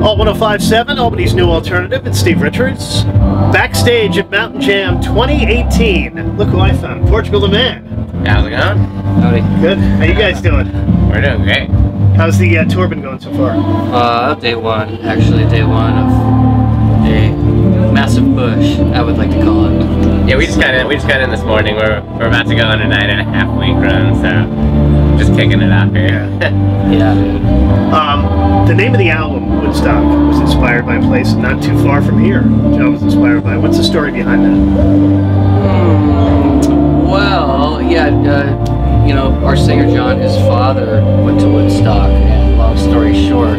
Alt 105.7, Albany's new alternative. It's Steve Richards. Backstage at Mountain Jam 2018. Look who I found. Portugal The Man. How's it going? Howdy. Good. How you guys doing? We're doing great. How's the tour been going so far? Day one of a massive push, I would like to call it. Yeah, we just got in this morning. We're about to go on a 9.5 week run, so just kicking it out here. Yeah. The name of the album, Woodstock, was inspired by a place not too far from here. John was inspired by. What's the story behind that? Well, yeah, you know, our singer John, his father went to Woodstock, and long story short,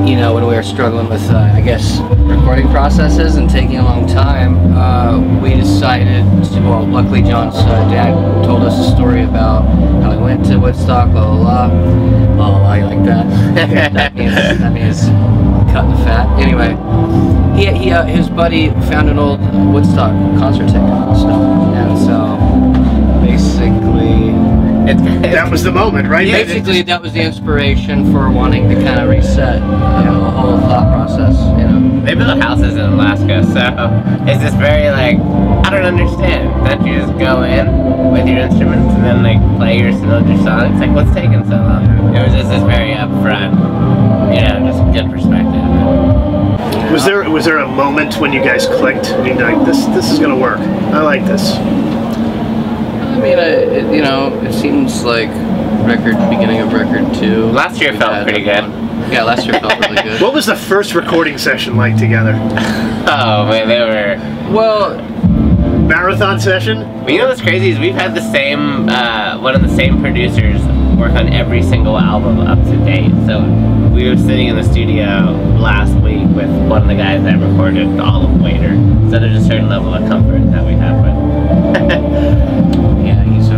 you know, when we were struggling with, I guess, recording processes and taking a long time, we decided to, well, luckily John's dad told us a story about how he went to Woodstock, blah, blah, blah, you like that? that means cutting the fat. Anyway, his buddy found an old Woodstock concert ticket and stuff, and so basically that was the moment, right? Basically, that was the inspiration for wanting to kind of reset, you know, the whole thought process, you know. They build houses in Alaska, so it's just very like, I don't understand. Don't you just go in with your instruments and then like play your songs? Like, what's taking so long? It was just this very upfront, you know, just good perspective. Was there a moment when you guys clicked? I mean, like, this is gonna work. I like this. I mean, you know, it seems like beginning of record 2. Last year felt pretty good. Yeah, last year felt really good. What was the first recording session like together? Oh man, they were. Well, marathon session? Well, you know what's crazy is we've had the same, one of the same producers work on every single album up to date. So we were sitting in the studio last week with one of the guys that recorded all of Waiter. So there's a certain level of comfort that we have with. Yeah, he's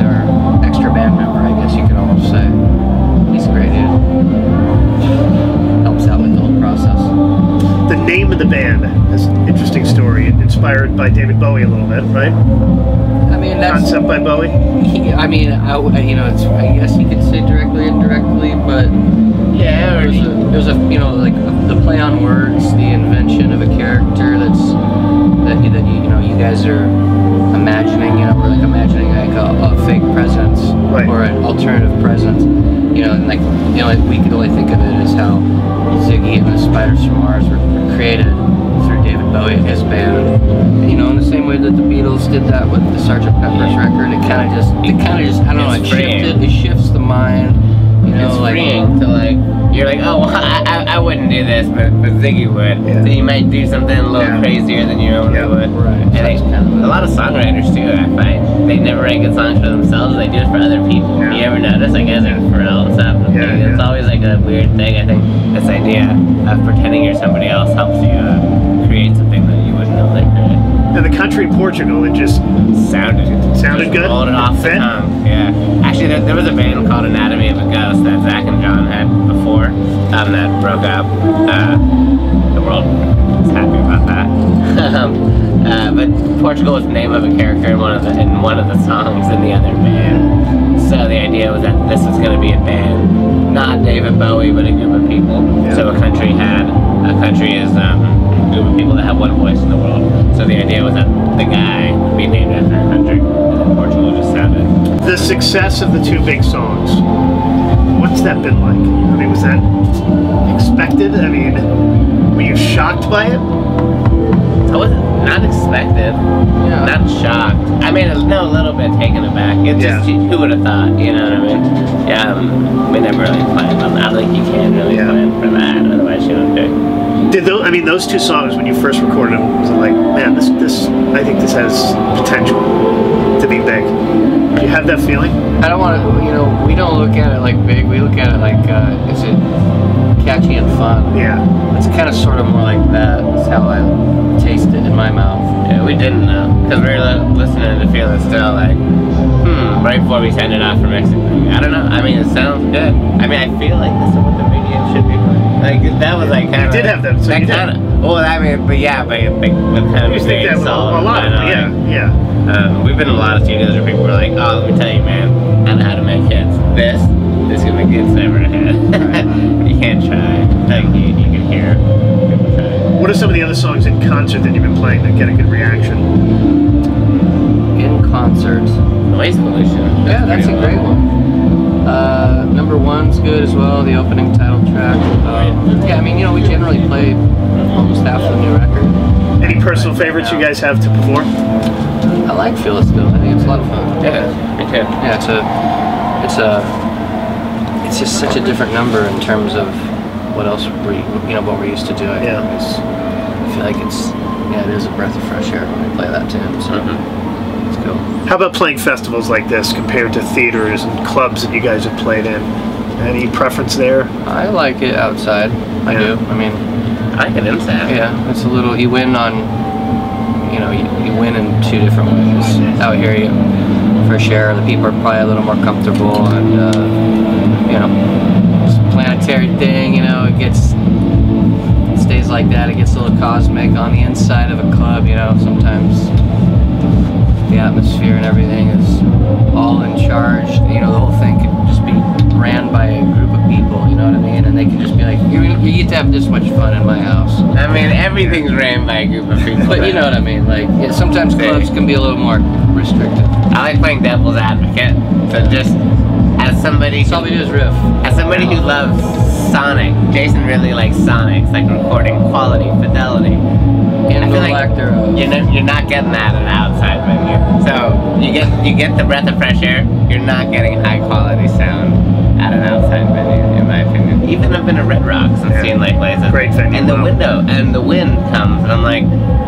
our extra band member, I guess you could almost say. He's great, dude. Helps out with the whole process. The name of the band is an interesting story. Inspired by David Bowie a little bit, right? I mean, that's concept by Bowie. I mean, you know, it's, I guess you could say directly, indirectly, but yeah, there's a you know, like the play on words, the invention of a character that you know you guys are imagining, you know, we're like imagining like a fake presence, right, or an alternative presence, you know, and like, you know, like we could only think of it as how Ziggy and the Spiders from Mars were created through David Bowie and his band, you know, in the same way that the Beatles did that with the Sgt. Pepper's record. It kind of just I don't know, it shifts the mind, you know, it's like freeing to like, you're like, oh, well, I wouldn't do this, but Ziggy would. Yeah. So you might do something a little crazier than you normally would. Right. And a lot of songwriters too, I find, they never write good songs for themselves, they do it for other people. Yeah. You ever notice, like, as like Pharrell and stuff? It's always like a weird thing. I think this idea of pretending you're somebody else helps you create something that you wouldn't know they created. And the country Portugal, it just sounded good. Rolled it off the tongue. Yeah. Actually, there was a band called Anatomy of a Ghost that Zach and John had before, that broke up. The world is happy about that. But Portugal was the name of a character in one of the songs in the other band. So the idea was that this was going to be a band, not David Bowie, but a group of people. Yeah. So a country is a group of people that have one voice in the world. So the idea was that the guy would be named after a country, and then Portugal just sounded. The success of the 2 big songs, what's that been like? I mean, was that expected? I mean, were you shocked by it? I wasn't not expected, not shocked. I mean, no, a little bit taken aback. It's just, who would have thought, you know what I mean? Yeah, we never really planned on that. Like, you can't really plan for that, otherwise you don't do it. Those 2 songs, when you first recorded them, was it like, man, this I think this has potential to be big? Do you have that feeling? I don't want to, you know, we don't look at it like big, we look at it like, is it catchy and fun? Yeah. It's kind of sort of more like that. That's how I taste it in my mouth. Yeah, we didn't know, because we were listening to feel it still like, right before we sent it off for mixing. I don't know, I mean, it sounds good. I mean, I feel like this is what the radio should be like. Like, that was like kind of... You did have them, so you did. Well, I mean, but yeah, but with kind of a very solid... A lot of them, yeah. We've been in a lot of studios where people were like, oh, let me tell you, man, I know how to make hits. This is going to get us never ahead. You can't try. Like you can hear people try. What are some of the other songs in concert that you've been playing that get a good reaction? In concert. Noise pollution. Yeah, that's a great one. Number one's good as well, the opening title track. Yeah, I mean, you know, we generally play almost half the new record. Any personal favorites you guys have to perform? I like Feel It Still. I think it's a lot of fun. Yeah, me too. Yeah, it's just such a different number in terms of what else what we're used to doing. Yeah. I feel like it is a breath of fresh air when we play that tune. So. It's cool. How about playing festivals like this compared to theaters and clubs that you guys have played in? Any preference there? I like it outside. I do. I mean, I like it inside. Yeah, it's a little. You win on. You win in two different ways. Out here, fresh air. The people are probably a little more comfortable, and it's a planetary thing. It stays like that. It gets a little cosmic on the inside of a club. Sometimes. The atmosphere and everything is all in charge. The whole thing could just be ran by a group of people, you know what I mean? And they can just be like, you get to have this much fun in my house. I mean, everything's ran by a group of people. But you know what I mean? Like, sometimes clubs can be a little more restricted. I like playing devil's advocate. So just as somebody all we do is riff. As somebody who loves Sonic, Jason really likes Sonic. It's like recording quality, fidelity. And you're not getting that at an outside venue. So you get the breath of fresh air. You're not getting high quality sound at an outside venue, in my opinion. Even I've been to Red Rocks and seen like places. Great venue. And the wind comes, and I'm like,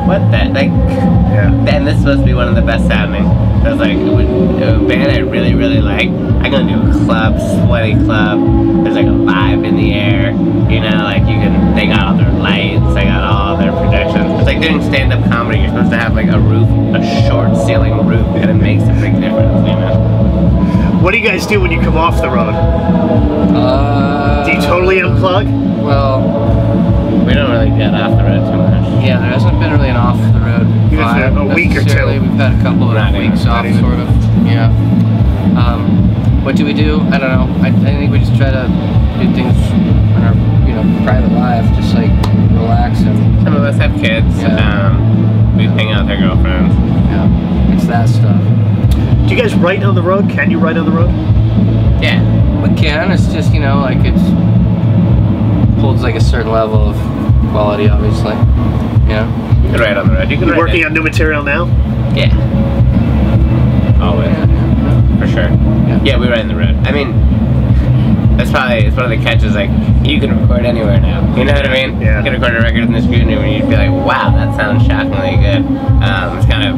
what the And this is supposed to be one of the best sounding. So I was like, a band I really, really like. I'm gonna do a club, sweaty club. There's like a vibe in the air. They got all their lights, they got all their projections. It's like doing stand-up comedy. You're supposed to have like a roof, a short ceiling roof, and it makes a big difference, What do you guys do when you come off the road? Do you totally unplug? Well, we don't really get off the road too much. Yeah, there hasn't been really an off the road vibe. A week or two. We've had a couple of weeks off, sort of. Yeah. What do we do? I don't know. I think we just try to do things in our private life, just like relax and. Some of us have kids. We hang out with our girlfriends. Yeah, it's that stuff. Do you guys write on the road? Can you write on the road? Yeah, we can. It's just like it holds like a certain level of quality, obviously. You can write on the road. You're working on new material now? Yeah. Always. For sure. Yeah, we write on the road. I mean, it's one of the catches. Like, you can record anywhere now. You know what I mean? Yeah. You can record a record in the studio and you'd be like, wow, that sounds shockingly good. It's kind of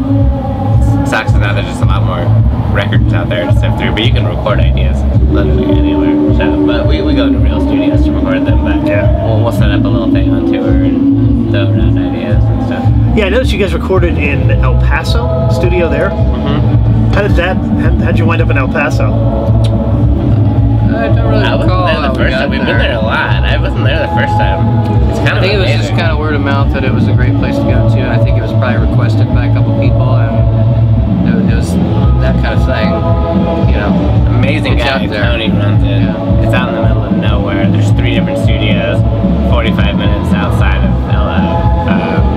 sucks that now there's just a lot more records out there to sift through, but you can record ideas literally anywhere. So, but we go to real studios to record them, but we'll set up a little thing on tour and throw around ideas and stuff. Yeah, I noticed you guys recorded in El Paso, studio there. How'd you wind up in El Paso? I don't really recall. I wasn't there the first time. We've been there a lot. I wasn't there the first time. It's kind of I think it was just kind of word of mouth that it was a great place to go to, and I think it was probably requested by a couple people, and it was that kind of thing. Amazing guy. Tony runs it. Yeah. It's out in the middle of nowhere. There's 3 different studios, 45 minutes outside of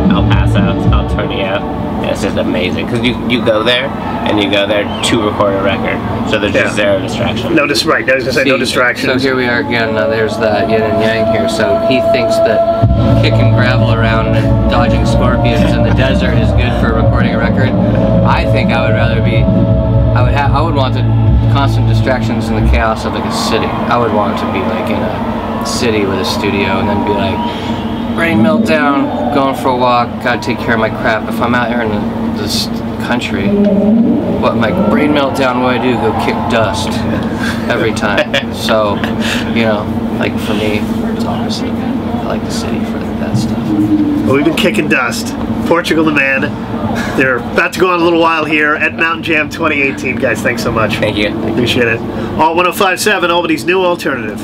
El Paso. It's called Tornillo. It's just amazing because you go there and you go there to record a record, so there's just zero distraction. I was gonna say no distractions. So here we are again. There's that yin and yang here. So he thinks that kicking gravel around and dodging scorpions in the desert is good for recording a record. I think I would rather be. I would want the constant distractions and the chaos of like a city. I would want to be like in a city with a studio and then be like. Brain meltdown, going for a walk, gotta take care of my crap. If I'm out here in this country, what my brain meltdown, what I do, go kick dust every time. So, like for me, it's obviously I like the city for that stuff. Well, we've been kicking dust. Portugal The Man. They're about to go on a little while here at Mountain Jam 2018. Guys, thanks so much. Thank you. Appreciate it. All 105.7, Albany's new alternative.